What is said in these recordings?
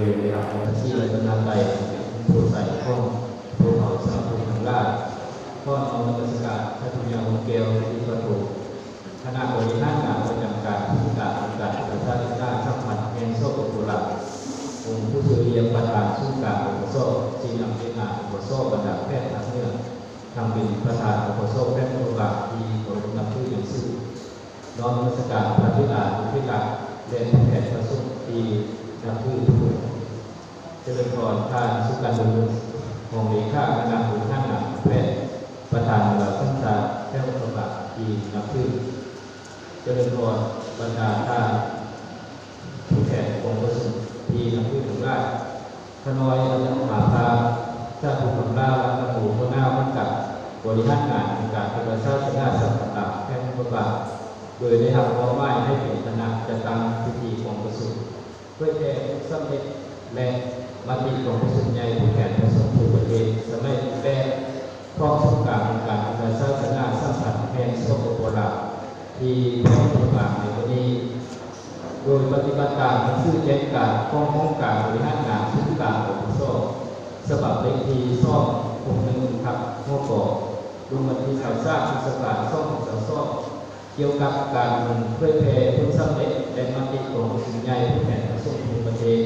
ยในหลักของที่เลยกำลังใจผู้ใส่ข้องผู้เขาสาวผู้ทำราชข้อเอาราชการพระธุยาองค์เกลที่ประตูคณะบริหารงานประจำการผู้การองค์การประชาธิปไตยสัมพันธ์แห่งโซกุกุลาองค์ผู้ช่วยเรียนประธานผู้การอุปโภคจีนำเรียนงานอุปโภคบรรดาแพทย์ทางเนื้อทำเป็นประธานอุปโภคแพทย์ผู้บาที่บริการผู้ยังซื่อน้อมราชการพระธิดาผู้หลักเรียนแพทย์ประสบที่นับถือผู้เจริญพรท่านสุการบุญของเลขาคณะบริหารงานแพทย์ประธานบริษัทแพทย์ผู้บาที่นับถือเจริญพรบรรดาท่านผู้แทนของประสบที่นับถือถึงได้ขน้อยอาจารย์มหาภาเจ้าผู้กำลังและผู้หัวหน้าพันกับบริหารงานในการประชาสัมพันธ์สัมพันธ์แพทย์ผู้บาโดยได้ทำความหมายให้เป็นคณะจัดตั้งพิธีของประสบเพื่อแก้สำเร็จและมติของประสบใหญ่ผู้แทนประสบผู้ประเทศสมัยแรกพร้อมสุการในการประชาสัมพันธ์สัมพันธ์แห่งโซโปราที่แพทย์ผู้บาในวันนี้โดยปฏิบัติการชื่อแจ้งการข้องการบริหารงานชื่อการของประสบฉบับเลขที่ซ่อม61ครับข้อกอลงวันที่23พฤษภาคม2522เกี่ยวกับการเผยแพร่ผลสำเร็จและมติของสิ่งใหญ่ผู้แทนประสงค์ทุกประเทศ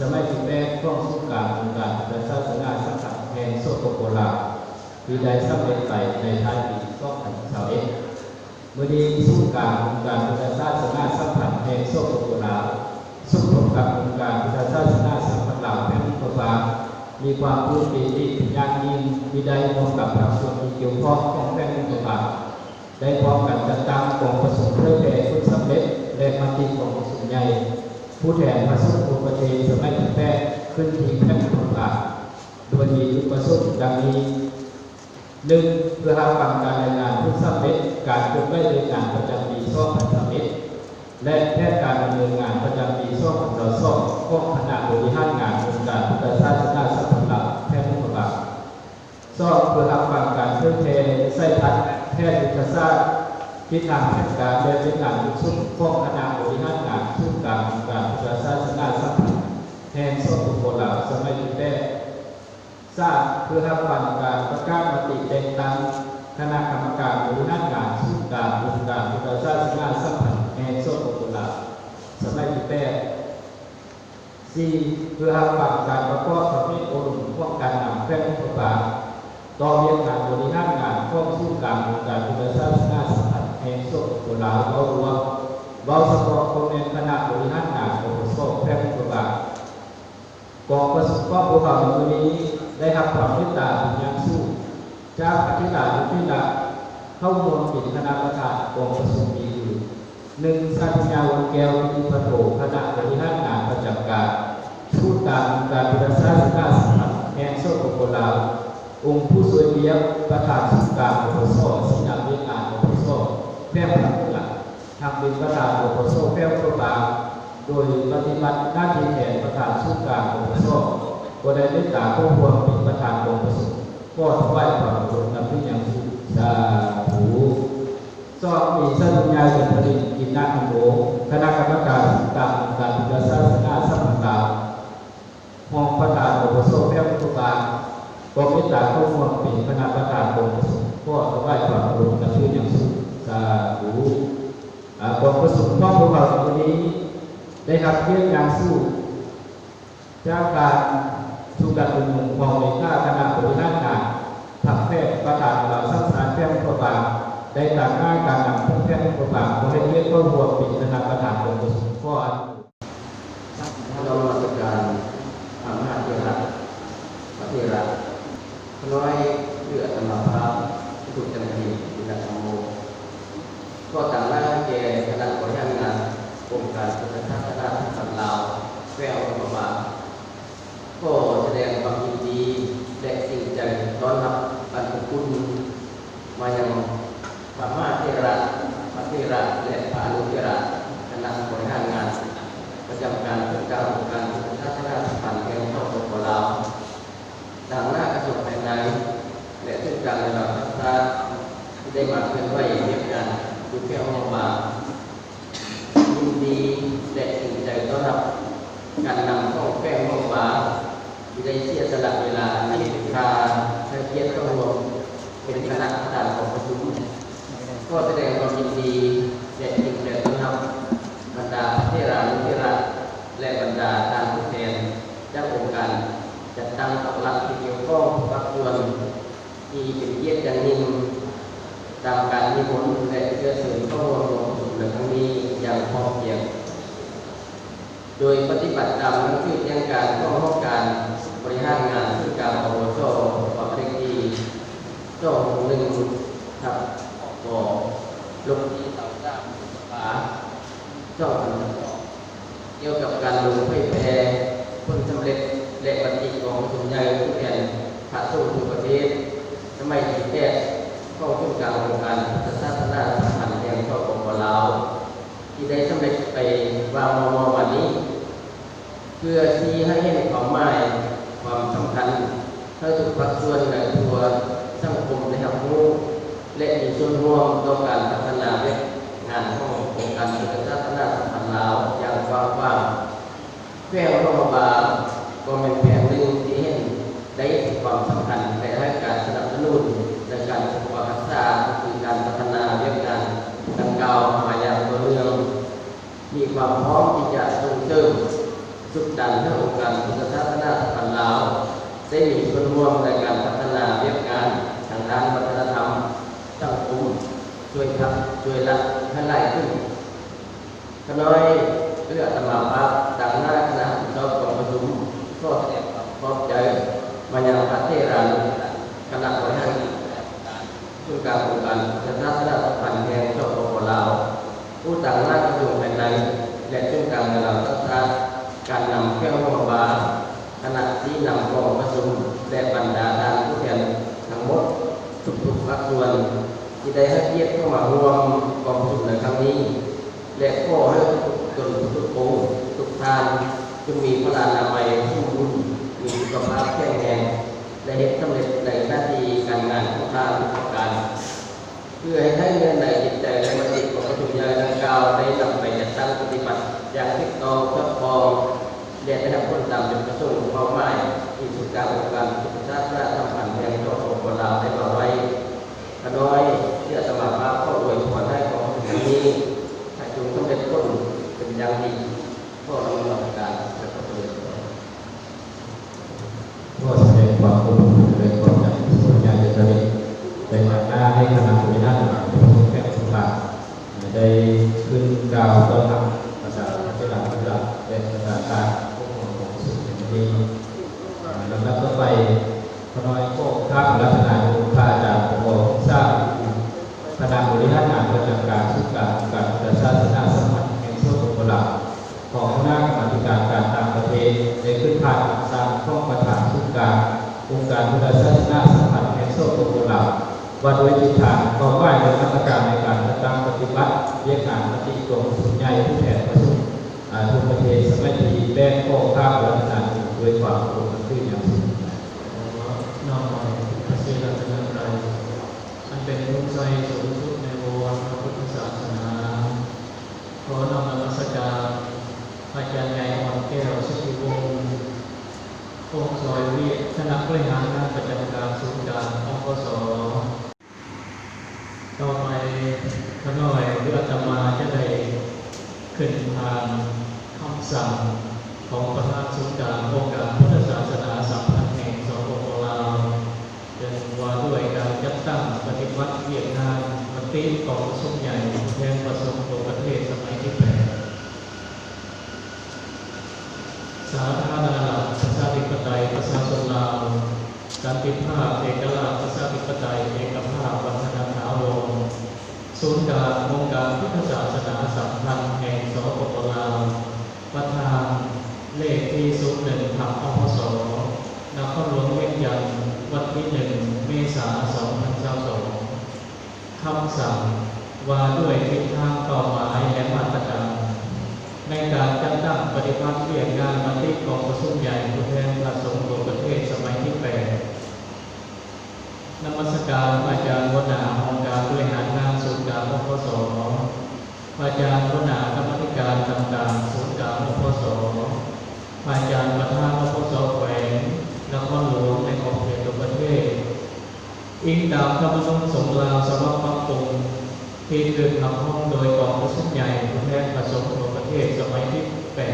สมัยที่แรกข้องสุการองค์การประชาสัมพันธ์สังกัดแห่งโซโปโลาที่ได้สำเร็จไปในท้ายปี2021เมื่อดีสุการองค์การประชาสัมพันธ์สังกัดแห่งโซโปโลาสุขกับองค์การประชาสัมพันธ์สังกัดลาวแห่งประเทศมีความรู้ปีที่เป็นอย่างยิ่งที่ได้ร่วมกับประชาชนที่เกี่ยวข้องของแผ่นดินไทยได้พร้อมกันจัดตั้งกองประสงค์เพื่อแผ่ผลสำเร็จและมติของประสงค์ใหญ่ผู้แทนประสงค์ทุกประเทศสมัยที่แรกขึ้นทีมแผ่นดินไทยโดยมีจุดประสงค์ดังนี้1เพื่อรับฟังการรายงานผลสำเร็จการดำเนินงานประจำปี2021และแผนการดำเนินงานประจำปี2022ของคณะบริหารงานองค์การประชาสัมพันธ์สัมพันธ์แพทย์ผู้บา2เพื่อรับฟังการเผยแพร่ไส้ทัศน์แพทย์ยุทธศาสตร์ที่ทางแผนการและเป็นการยุสุของคณะบริหารงานทุกการองค์การประชาสัมพันธ์สัมพันธ์แห่งโซนโบราณสมัยที่แรก3เพื่อรับฟังการประกาศมติแต่งตั้งคณะกรรมการบริหารงานทุกการองค์การประชาสัมพันธ์สัมพันธ์แห่งโซนโบราณสมัยที่แรก4เพื่อรับฟังการประกอบสำเร็จอบรมป้องกันนำแพทย์ผู้บาต่อเรียนงานบริหารงานข้อสู้การองค์การประชาสัมพันธ์แห่งโซนโบราณเรารวมเราสปอร์ตคอมเมนต์คณะบริหารงานของโซนแพทย์ผู้บากองประสบความผู้บาในวันนี้ได้รับความเมตตาเป็นอย่างสูงจากอธิการที่ละเข้ามวลปิดคณะประธานกองประสบมีอยู่1สัญญาวงแก้ววิพัฒโธคณะบริหารงานประจำการผู้การองค์การประชาสัมพันธ์แห่งโซนโบราณองค์ผู้สวยเลี้ยงประธานสุการโอโซสินาเวกาโอโซแพทย์ผู้หลักทำเป็นประธานโอโซแพทย์ผู้บาโดยปฏิบัติหน้าที่แทนประธานสุการโอโซก็ได้ได้ตาผู้ควรเป็นประธานกองประสงค์ก็ถวายความเคารพนำที่ยังสุสาธุ2มีสัญญาเป็นผลิตกินนาอิโมคณะกรรมการการประชาสัมพันธ์สัมพันธ์ห้องประธานโอโซแพทย์ผู้บากองมิตรข้อมูลเป็นคณะประธานกองประสงค์ก็ถวายความเคารพนำที่ยังสุสาธุกองประสงค์ต้องพวกเราวันนี้ได้รับเกียรติอย่างสูงจากการสุการบุญมุงของเลขาคณะบริหารงานทัพแพทย์ประธานเราสังสรรค์แพทย์ผู้บาได้ตั้งหน้าการนำผู้แพทย์ผู้บาบริเวณข้อมูลเป็นคณะประธานกองประสงค์ก็เรามาจัดการอำนาจรัฐประเทศรัฐน้อยเลือดธรรมภาพถูกจำเป็นในการทำโมก็ต่างหน้าแก่คณะบริหารงานองค์การประชาสัมพันธ์สัมพันธ์ลาวแววประมาก็แสดงความยินดีและสิ่งใจต้อนรับบรรพบุรุษมายังพระมหาเถระพระเถระและพระอนุเถระคณะบริหารงานประจำการองค์การประชาสัมพันธ์แห่งโซนโบราณต่างหน้ากระทรวงภายในและทุกการระดับชาติที่ได้มาเคลื่อนไหวเรียบกันดูแก้วมายินดีและสิ่งใจต้อนรับ การนำข้องแป้งข้องฟ้าที่ได้เสียสละเวลาที่พาให้เกียรติเข้ารวมเป็นคณะประธานของประชุมก็แสดงความยินดีและยินดีต้อนรับบรรดาเทรานุเทระและบรรดาทานผู้แทนเจ้าองค์การจัดตั้งปักหลักที่เกี่ยวข้องปักชวนที่เป็นเกียรติอย่างยิ่งตามการนิมนต์และเชื้อเสือเข้าร่วมประชุมในครั้งนี้อย่างพร้อมเพรียงโดยปฏิบัติตามหนังสือแจ้งการข้อห้องการบริหารงานที่การอบจปอบเรกที่1ทับกลงที่เสาสร้างฝาเกี่ยวกับการลงเผยแพร่ผลสำเร็จและปฏิกองสุนใหญ่ผู้แทนพระสงฆ์ทุกประเทศสมัยที่แก่เข้าถึงการองค์การพุทธศาสนาสัมพันธ์แห่งสปป.ลาวที่ได้สำเร็จไปวางมอวันนี้เพื่อที่ให้เห็นความหมายความสำคัญให้ทุกภาคส่วนในตัวสังคมได้รับรู้และมีส่วนร่วมต่อการพัฒนาและงานขององค์การพุทธศาสนาสัมพันธ์ลาวอย่างกว้างขวางแฟ้มโรงพยาบาลก็เป็นแผนหนึ่งที่เห็นได้ความสำคัญในให้การสนับสนุนในการศึกษาศึกษาคือการพัฒนาเรื่องงานดังกล่าวมาอย่างต่อเนื่องมีความพร้อมที่จะส่งเสริมสุดดันให้องค์การพุทธศาสนาสัมพันธ์ลาวได้มีส่วนร่วมในการพัฒนาเรื่องงานทางด้านวัฒนธรรมสังคมช่วยรัฐให้ไหลขึ้นขน้อยเพื่อสมาภาพดังหน้าคณะเจ้ากองประชุมก็แสดงความพร้อมใจมายังพระเทรานุคณะบริหารซึ่งการองค์การพุทธศาสนาสัมพันธ์แห่งสปป.ลาวผู้ต่างหน้ากระทรวงภายในและซึ่งการกำลังรักษาการนำเครื่องมือบาขณะที่นำกองประชุมและบรรดาทานผู้แทนทั้งหมดทุกๆภาคส่วนที่ได้ให้เกียรติเข้ามาร่วมกองประชุมในครั้งนี้และขอให้ทุกองค์ทุกท่านจงมีพลานามัยสมบูรณ์มีสุขภาพแข็งแรงและเห็นสำเร็จในหน้าที่การงานของท่านทุกประการเพื่อให้เงินในจิตใจและมติของประชุมใหญ่ดังกล่าวได้นำไปจัดตั้งปฏิบัติอย่างถูกต้องครอบครองและได้รับผลตามจุดประสงค์เป้าหมายที่สุดการองค์การพุทธศาสนาสัมพันธ์แห่งสปป.ลาวได้มาไว้ขน้อยเพื่อสมาภาพเข้าอวยพรให้ของประชุมนี้ให้จงสำเร็จผลเป็นอย่างดีก็ดำเนินการและประสบผลก็แสดงความเคารพแสดงความจากส่วนใหญ่จะได้เป็นหน้าให้คณะบริหารทุกแก่ทุกฝ่ายได้ขึ้นกล่าวต้อนรับประชาชนที่หลังประจักษ์และประชาชนผู้ของสุขดีลำดับต่อไปขน้อยโคกข้ามรัตนานุภาจากปกทราบคณะบริหารงานประจำการสุขการพุทธศาสนาสัมพันธ์แห่งสปป.ลาวของคณะกรรมาการการต่างประเทศได้ขึ้นผ่านสร้างข้องประธานสุของค์การพุทธศาสนาสัมพันธ์แห่งสปป.ลาวว่าโดยทิศทางต่อไปในมาตรการในการตั้งปฏิบัติเรียกงานมติกรมสุนใหญ่ผู้แทนประชุมทุกประเทศสมัยที่แบ่งข้อข้ามรัฐนาด้วยความเคารพขึ้นอย่างสูงน้อมพระศรีรัตนตรัยอันเป็นรุ่งใจสูงสุดในวงพระพุทธศาสนาขอนำนมัสการอาจารย์ใหญ่อ่อนแก้วสุธิวงศ์องค์ซอยวิคณะบริหารงานประจำการศูนย์กลางองค์สต่อไปขน้อยหรืออาตมาจะได้ขึ้นทางคำสั่งของประธานศูนย์กลางองค์การพุทธศาสนาสัมพันธ์แห่งสปป.ลาวเป็นว่าด้วยการจัดตั้งปฏิวัติเวียดนามมติกองประชุมใหญ่แทนประชุมตัวประเทศสมัยที่8สาธารณรัฐประชาธิปไตยประชาชนลาวสันติภาพเอกราชประชาธิปไตยเอกภาพวัฒนธรรมศูนย์กลางองค์การพุทธศาสนาสัมพันธ์แห่งสปป.ลาวประธานเลขที่01ทับอพสนครหลวงเวียงจันทร์วันที่1 เมษายน 2522คำสั่งว่าด้วยทิศทางเป้าหมายและมาตรการในการจัดตั้งปฏิบัติเรียนงานมติกองประชุมใหญ่ผู้แทนพระสงฆ์ทั่วประเทศสมัยที่8นมัสการอาจารย์หัวหน้าองค์การบริหารงานศูนย์กลางอพสอาจารย์หัวหน้ากรรมาธิการต่างๆศูนย์กลางอพส อาจารย์ประธานอปสแขวงนครหลวงในขอบเขตประเทศอิงตามธรรมนูญสงฆ์ลาวฉบับปรับปรุงที่ถูกนำห้องโดยกองประชุมใหญ่ผู้แทนประสงค์ทั่วประเทศสมัยที่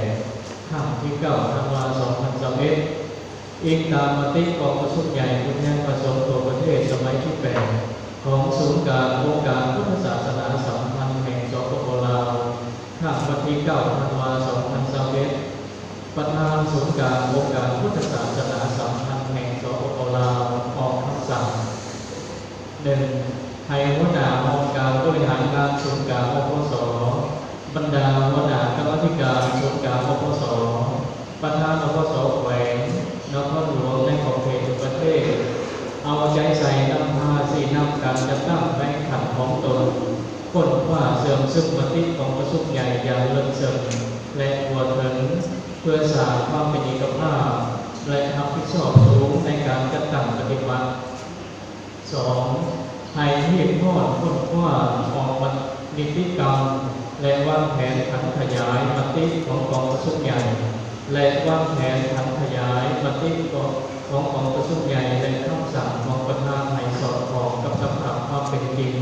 8ค่ำที่9 ธันวาคม 2021อิงตามมติกองประชุมใหญ่ผู้แทนประสงค์ทั่วประเทศสมัยที่8ของศูนย์การองค์การพุทธศาสนาสัมพันธ์แห่งสปป.ลาวค่ำวันที่9 ธันวาคม 2021ประธานศูนย์การองค์การพุทธศาสนาสัมพันธ์แห่งสปป.ลาวออกคำสั่ง 1. ให้หัวหน้าองค์การบริหารการศูนย์การอปส.บรรดาหัวหน้ากรรมาธิการศูนย์การอปส.ประธานอปส.แขวงนครหลวงในขอบเขตประเทศเอาใจใส่นำพาสี่นำการจัดตั้งในขันของตนค้นคว้าเสริมซึ่งมติของประชุมใหญ่อย่างเลิศเสริมและหัวถึงเพื่อสร้างความเป็นเอกภาพและรับผิดชอบสูงในการจัดตั้งปฏิบัติ 2. ให้เรียกพอดค้นคว้าออกมานิติกรรมและวางแผนขันขยายมติของกองประชุมใหญ่และวางแผนขันขยายมติของกองประชุมใหญ่และคำสั่งของประธานให้สอดคล้องกับสภาพความเป็นจริง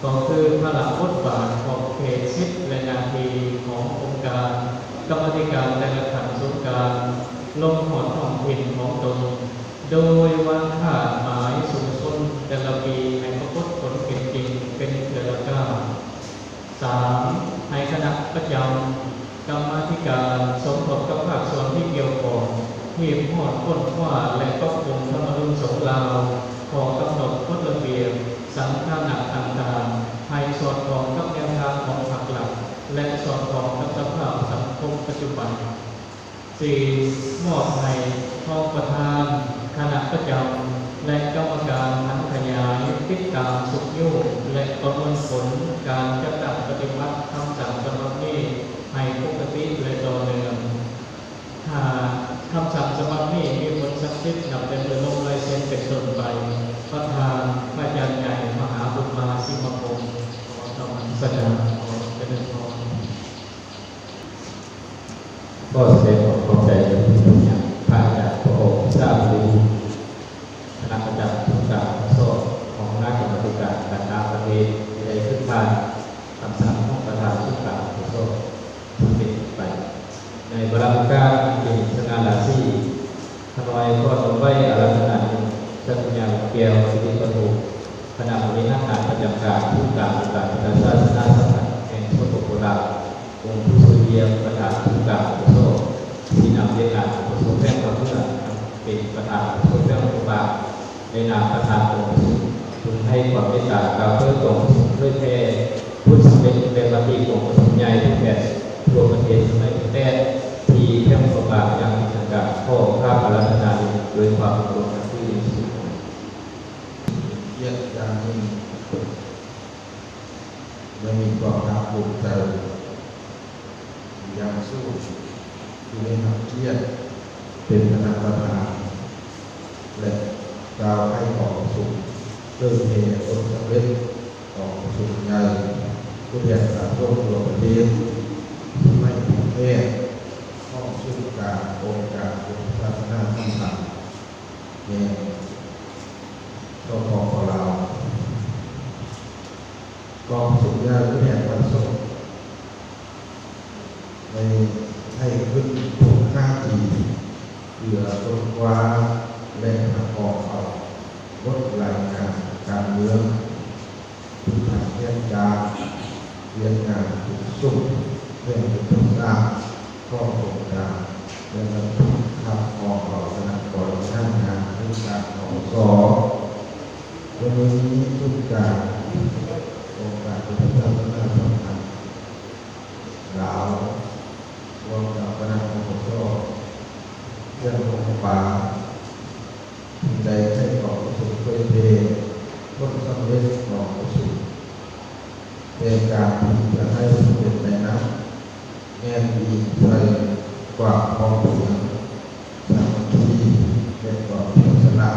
ก็คือพลังบทบาทของเขตสิทธิและหน้าที่ขององค์การกรรมาธิการแต่ละขันศูนย์การลงหอดท้องถิ่นของตนโดยวางค่าหมายสูงสุดแต่ละปีให้ปรากฏผลเป็นจริงเป็นเดือนละก้าว 3. ให้คณะประจำกรรมาธิการสมทบกับภาคส่วนที่เกี่ยวข้องที่พอดค้นคว้าและปรับปรุงธรรมนูญสงฆ์ลาวขอกำหนดกฎระเบียบสังฆานะต่างๆให้สอดคล้องกับแนวทางของพรรคหลักและสอดคล้องกับสภาพสังคมปัจจุบัน 4. มอบให้ห้องประธานคณะประจำและกรรมการขันขยายติดตามสุขโยกและประเมินผลการจัดตั้งปฏิบัติคำสั่งฉบับนี้ให้ปกติและต่อเนื่องหากคำสั่งฉบับนี้มีผลศักดิ์สิทธิ์นำเป็นลงลายเซ็นเป็นต้นไปประธานพระอาจารย์ใหญ่มหาบุญมาสิมพงศ์ขอธรรมสดาขอเจริญพร ก็แสดงความเข้าใจในทุกอย่างพระอาจารย์พระองค์ทราบดีคณะประจำทุกการสอบของคณะกรรมาธิการการต่างประเทศได้ขึ้นมาคำสั่งของประธานทุกการสอบทุกเป็นไปในเวลาการเป็นสง่าราศีทนายก็ต้องไว้อาราธนาสัญญาเกี่ยวสิทธิประตูคณะบริหารการประจำการทุกการองค์การศาสนาสัมพันธ์แห่งสปป.ลาวองค์ผู้ช่วยเยี่ยมประธานทุกการโซ่ที่นำเรียนการประสบแพทย์เพื่อเป็นประธานประสบแพทย์อุบาในนามประธานองค์พึงให้ความเมตตากล่าวเพื่อตรงด้วยแท้ผู้สำเร็จเป็นปฏิของประสบใหญ่ทุกแห่งทั่วประเทศสมัยแต่ที่แพทย์อุบาอย่างมีสังกัดข้อข้าพระราชนาโดยความเคารพที่ยิ่งสุดเยี่ยมอย่างยิ่งยังมีความภาคภูมิใจอย่างสู้ที่ได้รับเกียรติเป็นคณะประธานและกล่าวให้ออกสุขเรื่องเหตุผลสำเร็จออกสุขใหญ่ผู้แทนสาธารณรัฐประเทศไม่ผิดแพ้ข้อสุขการองค์การศาสนาสัมพันธ์แห่งสปป.ลาวกองสุขใหญ่ผู้แทนประสงค์ในให้ขึ้นทุกท่าทีเพื่อค้นคว้าและหาออกเอาบทรายงานการเมืองผู้ทำเรื่องการเรียนงานถูกสุ่มเรื่องทุกสร้างข้อโครงการและบรรทุกทำออกเอาคณะบริหารงานทุกการของสอวันนี้ทุกการองค์การพุทธศาสนาสัมพันธ์ลาวรวมกับคณะของสอเรื่องของป่าใจให้ของสุขเพื่อเพต้นสำเร็จของสุขเป็นการที่จะให้สำเร็จในน้ำแง่ดีใจกว่าพอเพียงสามัคคีและกว่าเพียงสละ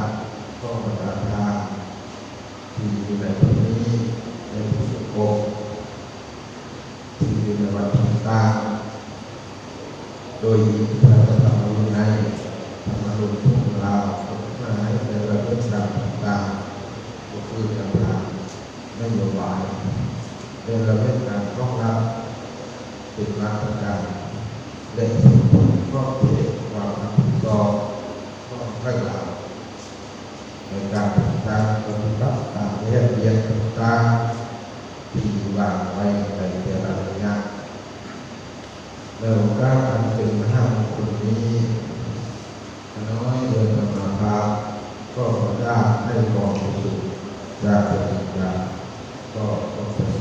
ข้อประทานที่อยู่ในตรงนี้ในผู้สุขที่อยู่ในวัดต่างๆโดยพระธรรม คือการทำนโยบายเป็นระเบียบการรองรับติดมาตรการและก็เพื่อความรับผิดชอบของรัฐบาลในการต่างปฏิบัติตามระเบียบต่างๆที่วางไว้ในแต่ละระยะในโอกาสอันเป็นมหามงคลนี้น้อยโดยธรรมภาพก็ได้ให้กองสุขจากปฏิญาก็เป็น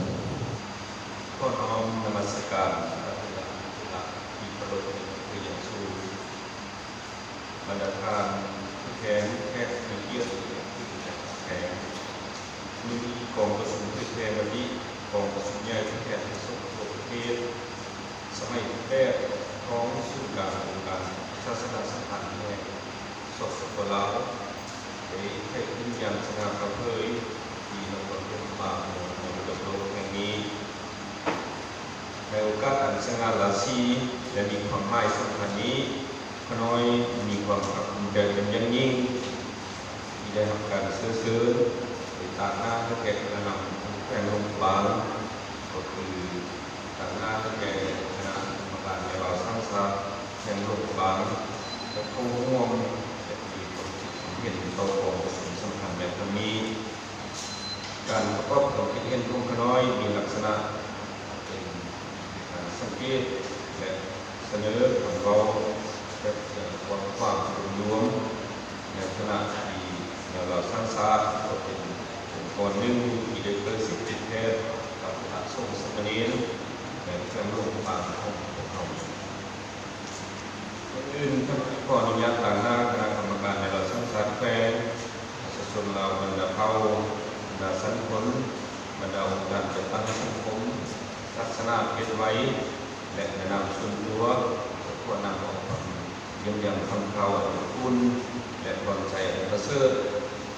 ก็น้อมนมัสการพระพุทธเจ้าที่ประโลกคืออย่างสูงบรรดาทานผู้แทนแค่มีเกียรติที่แข็งมีกองประชุมที่แทนวันนี้กองประชุมใหญ่ที่แทนที่สุดทั่วประเทศสมัยแรกท้องสู่การองค์การศาสนาสัมพันธ์แห่งสดตัวเราได้ให้ขึ้นยังสง่าผ่าเผยที่นครพนมบางในระดับโลกแห่งนี้ในโอกาสอันสง่าราศีและมีความหมายสำคัญนี้ขน้อยมีความภาคภูมิใจเป็นอย่างยิ่งที่ได้ทำการซื้อในต่างหน้าและแก่คณะนำแขวงลงบางก็คือต่างหน้าและแก่คณะกรรมการในเราสร้างสรรค์แห่งลงบางและผู้ร่วมและมีความคิดเห็นต่อของประชุมสำคัญแบบนี้การประกอบความคิดเห็นของขน้อยมีลักษณะเป็นการสังเกตและเสนอของเราแบบความรวมในขณะที่เราสร้างสรรค์ก็เป็นองค์กรหนึ่งที่ได้เคยสิทธิแทนกับพระสงฆ์สมณีในแคมป์โลกบางของพวกเราอื่นท่านขออนุญาตต่างหน้าคณะกรรมการในเราสร้างสรรค์แฟนประชาชนเราบรรดาเผ่าบรรดาสังคมบรรดาองค์การจัดตั้งสังคมศาสนาเกิดไว้และแนะนำส่วนตัวควรนำออกความเยี่ยมยังคำเขาคุณและความใจประเสริฐ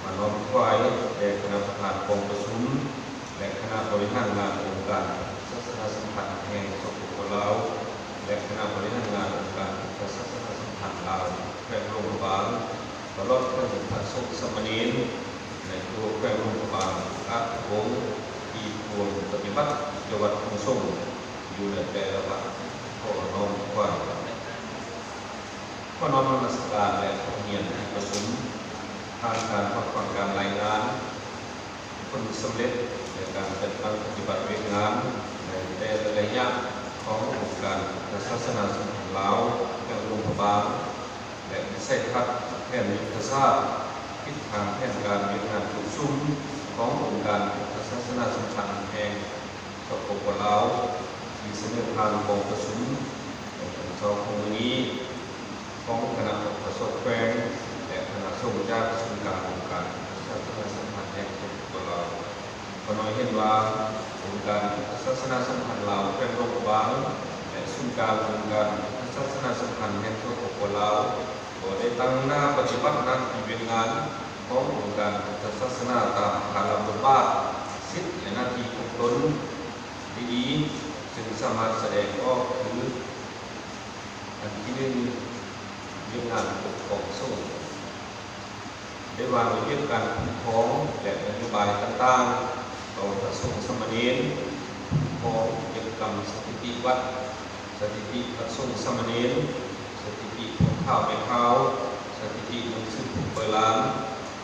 มาน้อมถวายแด่คณะประธานกองประชุมและคณะบริหารงานองค์การศาสนาสัมพันธ์แห่งสปป.ลาวและคณะบริหารงานองค์การศาสนาสัมพันธ์ลาวแขวงหลวงพระบางตลอดถึงพระสงฆ์สามเณรในตัวแขวงหลวงพระบางอาภวงที่ควรปฏิบัติกิจวัตรของสงฆ์อยู่ในแต่ละวัดขอน้อมถวายก็น้อมนมัสการและเรียนประชุมทางการพักผ่อนการรายงานผลสำเร็จในการจัดตั้งปฏิบัติเวรงานในแต่ละระยะขององค์การศาสนาสัมพันธ์ลาวแห่งหลวงพระบางและใช้ทัศน์แผนยุทธศาสตร์ทิศทางแผนการเวรงานประชุมขององค์การศาสนาสัมพันธ์แห่งสปป.ลาวที่เสนอทางกองประชุมในวันเสาร์นี้ของคณะประสบแฝงและคณะสงฆ์จากศูนย์กลางองค์การศาสนาสัมพันธ์แห่งสปป.ลาวก็น้อยเห็นว่าองค์การศาสนาสัมพันธ์ลาวแขวงหลวงพระบางและศูนย์กลางองค์การศาสนาสัมพันธ์แห่งสปป.ลาวก็ได้ตั้งหน้าปฏิบัติหน้าที่เป็นงานขององค์การศาสนาตามการบทบาทสิทธิและหน้าที่ของตนดีๆซึ่งสามารถแสดงออกคืออันที่หนึ่งเรื่องงานปกครองสงฆ์ได้วางระเบียบการคุ้มครองและนโยบายต่างๆต่อพระสงฆ์สามเณรพร้อมกิจกรรมสถิติวัดสถิติพระสงฆ์สามเณรสถิติของข้าวไปข้าวสถิติหนังสือผู้เปิดร้าน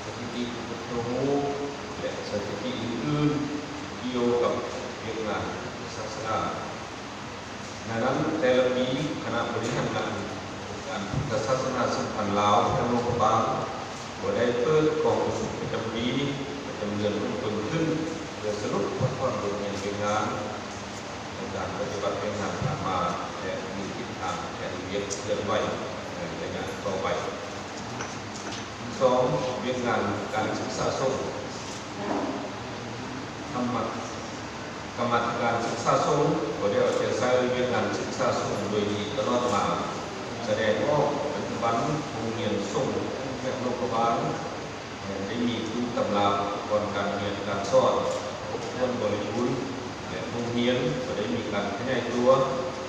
สถิติพุทธรูปและสถิติอื่นๆเกี่ยวกับเรื่องงานศาสนาดังนั้นแต่ละปีคณะบริหารงานการศาสนาสัมพันธ์ลาวแห่งหลวงพระบางก็ได้เปิดกองประชุมประจำปีประจำเดือนต้นขึ้นเพื่อสรุปผลการดำเนินงานในการปฏิบัติงานผ่านมาและมีทิศทางแผนเรียบเคลื่อนไหวในระยะต่อไปสองเรื่องงานการศึกษาสงฆ์กรรมการศึกษาสงฆ์ก็ได้เอาใจใส่เรื่องงานศึกษาสงฆ์โดยดีตลอดมาแสดงว่าปัจจุบันโรงเรียนสงฆ์แห่งหลวงพระบางได้มีทุกตำราก่อนการเรียนการสอนครบถ้วนบริบูรณ์และโรงเรียนก็ได้มีการขยายตัว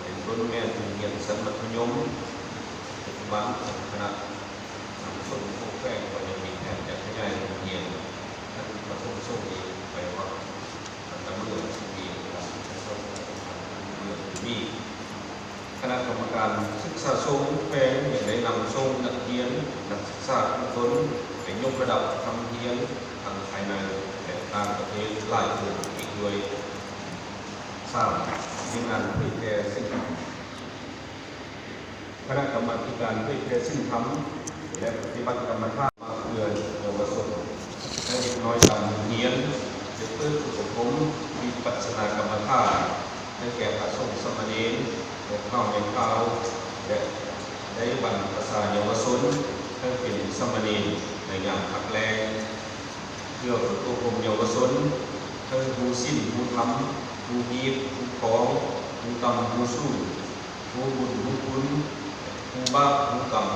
เป็นต้นแม่โรงเรียนชั้นมัธยมปัจจุบันคณะนำส่งผู้แฝงก็ยังมีแผนจะขยายโรงเรียนชั้นประถม าทรงแพงอย่างได้นำทรงนักเรียนนักศึกษาทุกคนไปยกระดับทำเรียนทางภายในและต่างประเทศหลายคนอีกด้วยสร้างมีงานเผยแพร่สิ่งธรรมคณะกรรมาการเผยแพร่สิ่งธรรมและปฏิบัติกรรมฐานมาเพื่อเยาวชนและเด็กน้อยตามเรียนจะเพื่อฝึกอบรมวิปัสสนากรรมฐานให้แก่พระสงฆ์สมณีและข้าวในข้าวและได้บรรพชาเยาวชนให้เป็นสมณีในยามพักแรงเพื่อฝึกอบรมเยาวชนให้รู้สิ้นรู้ธรรมรู้ยีบรู้ของรู้กรรมรู้สู้รู้บุญรู้คุณรู้บาปรู้กรรม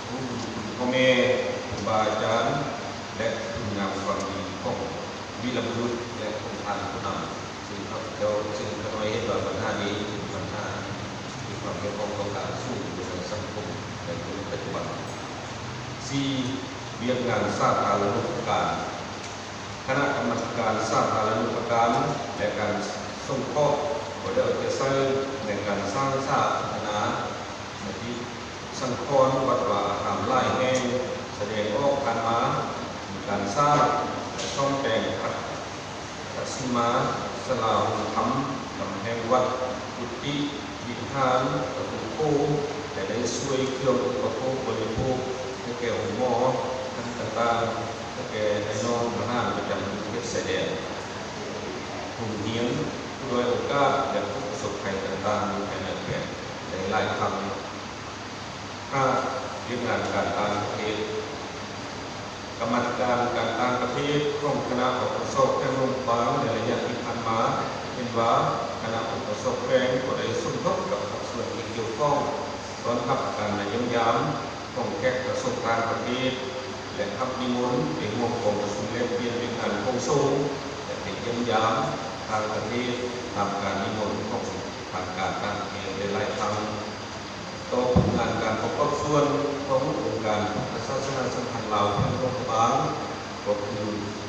รู้บุญคุณพ่อแม่ครูบาอาจารย์และคุณงามความดีของวีรบุรุษและองค์ท่านผู้นำซึ่งเขาซึ่งเขาไม่เห็นว่าปัญหานี้เป็นปัญหาที่ความเกี่ยวข้องกับการสู้ในสังคมในปัจจุบัน4. เรียนงานสาธารณูปการคณะกรรมการสาธารณูปการและการส่งเคราะห์ก็ได้เอาใจใส่ในการสร้างสาธารณะในที่สังคมวัดว่าทำไล่แห้งแสดงออกการมามีการสร้างซ่อมแต่งตัดสิมาสลาหุธรรมกำแพงวัดกุฏิวิหารประตูโค้งแต่ได้ช่วยเครื่องอุปโภคบริโภคให้แก่หัวหมอท่านต่างๆให้แก่ไอ้น้องมาห้ามประจำประเทศแสดงหุ่นเหี้ยงโดยโอกาสและผู้ประสบภัยต่างๆในภายในแก่ในหลายครั้ง5. เรื่องงานการต่างประเทศกรรมการการต่างประเทศของคณะอุปสมบทแห่งโรงพยาบาลในระยะที่ผ่านมาเห็นว่าคณะอุปสมบทแห่งก็ได้สมทบกับภาคส่วนที่เกี่ยวข้องต้อนรับการมาเยี่ยมยามของแขกประสบการณ์ประเทศและทับนิมนต์ในห่วงของประชุมแลกเปลี่ยนเป็นการคงทรงและเป็นเยี่ยมยามทางประเทศตามการนิมนต์ของทางการต่างประเทศหลายครั้งต่อผลงานการประกอบส่วนขององค์การพระศาสนาสัมพันธ์ลาวแห่งโลกบางก็คือ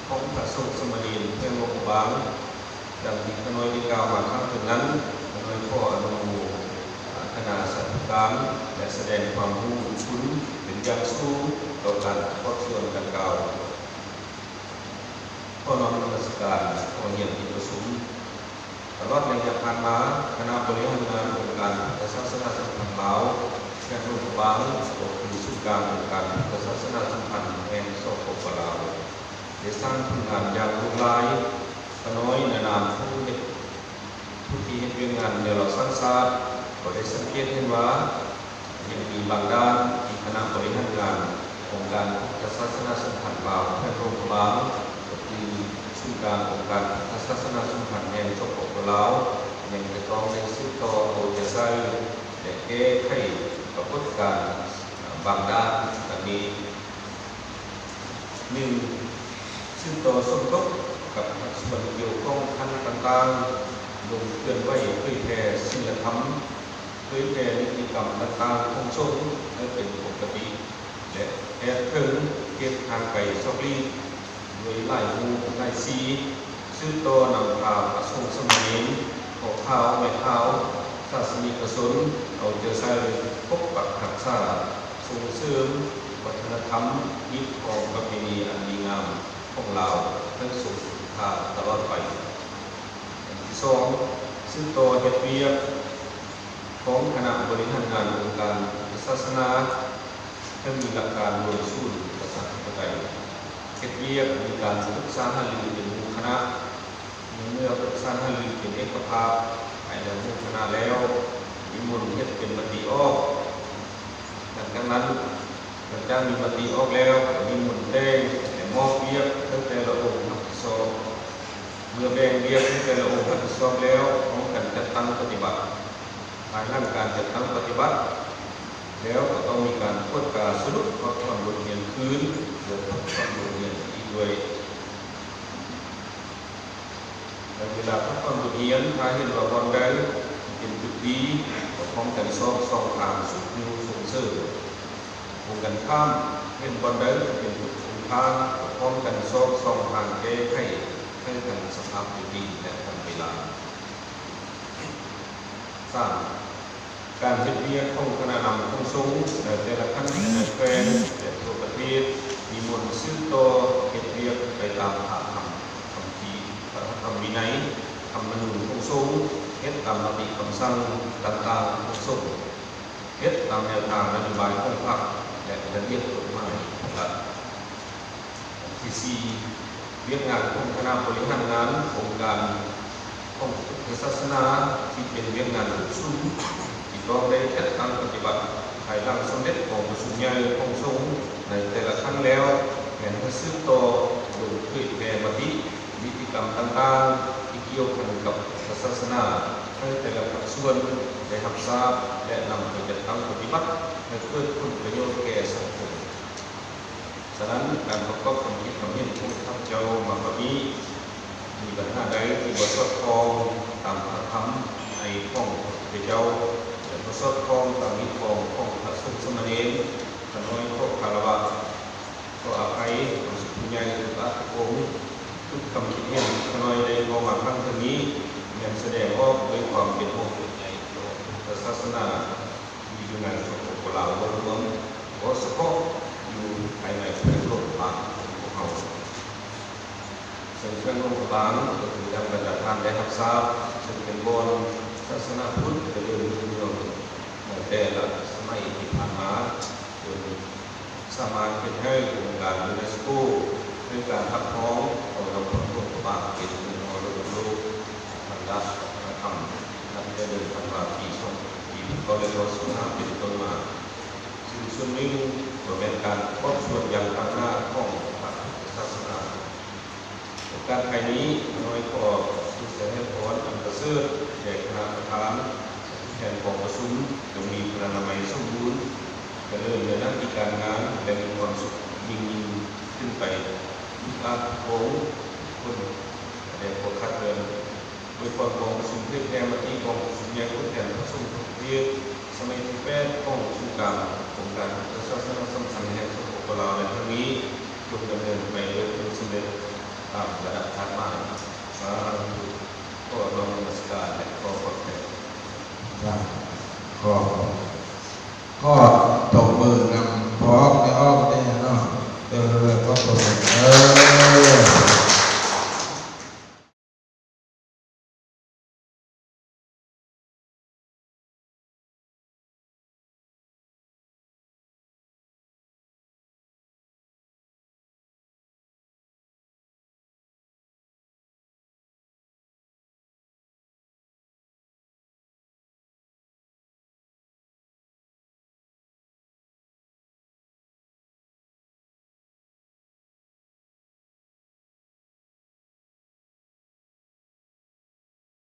ของพระสงฆ์สมณีแห่งโลกบางดังที่ขน้อยได้กล่าวมาครั้งถึงนั้นขน้อยขออนุโมทนาสาธุการและแสดงความรู้คุ้นเป็นอย่างสูงต่อการประกอบส่วนดังกล่าวขอน้อมนมัสการขอเยี่ยมที่ประชุมตลอดระยะผ่านมาคณะบริหารงานองค์การพระศาสนาสัมพันธ์ลาวแห่งโลกบางก็คือศูนย์กลางองค์การพระศาสนาสัมพันธ์แห่งสปป.ลาวได้สร้างผลงานอย่างหลากหลายขน้อยในนามผู้ที่เฮ็ดงานในเราสร้างสรรค์ก็ได้สังเกตเห็นว่ายังมีบางด้านที่คณะบริหารงานองค์การพระศาสนาสัมพันธ์ลาวแห่งโลกบางก็คือศูนย์กลางองค์การพระศาสนาสัมพันธ์แห่งสปป.ลาวยังจะต้องในสืบต่อโดยจะใช้และแก้ไขปรากฏการณ์บางด้านดังนี้1ซึ่งต่อสมทบกับส่วนเกี่ยวข้องขั้นต่างๆลงเคลื่อนไหวเผยแพร่ศีลธรรมเผยแพร่นิติกรรมต่างๆของสงฆ์ให้เป็นปกติและแอบเพิ่งเก็บทางไก่ซอกลีโดยหลายหมู่หลายสีซึ่งต่อนำพาพระสงฆ์สมณีขอข้าวไม่ข้าวศาสนิกชนเอาใจใส่ปกปักรักษาส่งเสริมวัฒนธรรมยึดครองประเพณีอันดีงามของเราทั้งสุขภาพตลอดไปที่2ซึ่งต่อเหตุเวียกของคณะบริหารงานองค์การศาสนาให้มีหลักการโดยสูตรประชาธิปไตยเหตุเวียกมีการศึกษาหารือเป็นหมู่คณะเมื่อศึกษาหารือเป็นเอกภาพภายในหมู่คณะแล้วมีมนต์เฮ็ดเป็นมติออกดังนั้นหลังจากมีมติออกแล้วมีมนต์แดงและมอบเวียกตั้งแต่ละองค์รับผิดชอบเมื่อแบ่งเวียกตั้งแต่ละองค์รับผิดชอบแล้วต้องการจัดตั้งปฏิบัติภายหลังการจัดตั้งปฏิบัติแล้วก็ต้องมีการตรวจการสรุปข้อความบทเรียนคืนหรือข้อความบทเรียนอีกด้วยเวลาข้อความบทเรียนถ้าเห็นว่าบอลได้เป็นจุดดีก็พร้อมกันสองทางสุดนิ้วส่งเสริมวงกันข้ามเห็นบอลได้เป็นจุดทางพร้อมกันสองทางแก้ไขให้กันสภาพดีและทันเวลา3. ก การเฮ็ดเวียกของคณะนำของสงฆ์แต่ละขั้นแต่ละแคว้นแต่ทั่วประเทศมีมนต์ซื้อต่อเฮ็ดเวียกไปตามพระธรรมคำพีพระธรรมวินัยธรรมนูญของสงฆ์เฮ็ดตามมติคำสั่งต่างๆของสงฆ์เฮ็ดตามแนวทางนโยบายของพรรคและระเบียบกฎหมายของรัฐที่4เรียกงานของคณะบริหารงานโครงการของพุทธศาสนาที่เป็นเรียกงานสูงที่ต้องได้จัดตั้งปฏิบัติภายหลังสมเด็จของประชุมใหญ่ของสงฆ์ในแต่ละครั้งแล้วแผนจะสืบต่อโดยเผยแผ่มติวิธีกรรมต่างๆที่เกี่ยวข้องกับศาสนาให้แต่ละภาคส่วนได้รับทราบและนำไปจัดตั้งปฏิบัติให้เกิดผลประโยชน์แก่สังคมฉะนั้นการประกอบความคิดความเห็นของข้าพเจ้ามาแบบนี้มีปัญหาใดที่บ่สอดคล้องตามพระธรรมในของพระเจ้าและบ่สอดคล้องตามนิของพระสงฆ์สมณเณรขน้อยขอคารวะขออภัยของสุขุญญาณทุกพระองค์ทุกคำคิดเห็นขน้อยได้มองมาครั้งนี้ยังแสดงออกด้วยความเป็นห่วงเป็นใยต่อพระศาสนาที่อยู่ในสังคมของเรารวมโดยเฉพาะอยู่ภายในเครื่องโลกบางของเราซึ่งเครื่องโลกบางก็คือทางบรรดาท่านได้รับทราบซึ่งเป็นบนศาสนาพุทธจะเริ่มรุ่งเรืองในแต่ละสมัยที่ผ่านมาจนสามารถเป็นให้องค์การยูเนสโกด้วยการทับท้องเอาเราของโลกบางเป็นมรดกโลกทางด้านวัฒนธรรมและจะเดินทางมาปีช่วงปีก็เลยเราสนาเป็นต้นมาซึ่งส่วนนี้ก็เป็นการครอบส่วนอย่างต่างหน้าของพระศาสนาการไทยนี้น้อยก็สุดแสนพรอันประเสริฐแก่คณะประธานแทนของประชุมจะมีพระนามัยสมบูรณ์จะเริ่มในหน้าที่การงานและมีความสุขยิ่งขึ้นไปลาโค้งคนแต่พอคัดเดินโดยความของประชุมเพื่อแทนมาที่ของประชุมใหญ่ผู้แทนประชุมเรียกสมัยที่8ของประชุมกลางองค์การศาสนาสำคัญแห่งสปปลาวในครั้งนี้จงดำเนินไปโดยเป็นสำเร็จตามระดับชั้นมาสาธุขอรองนมัสการและขอขอบคุณก็ตบมือนำพร้อมในอ้อมได้เนาะก็ตบมือ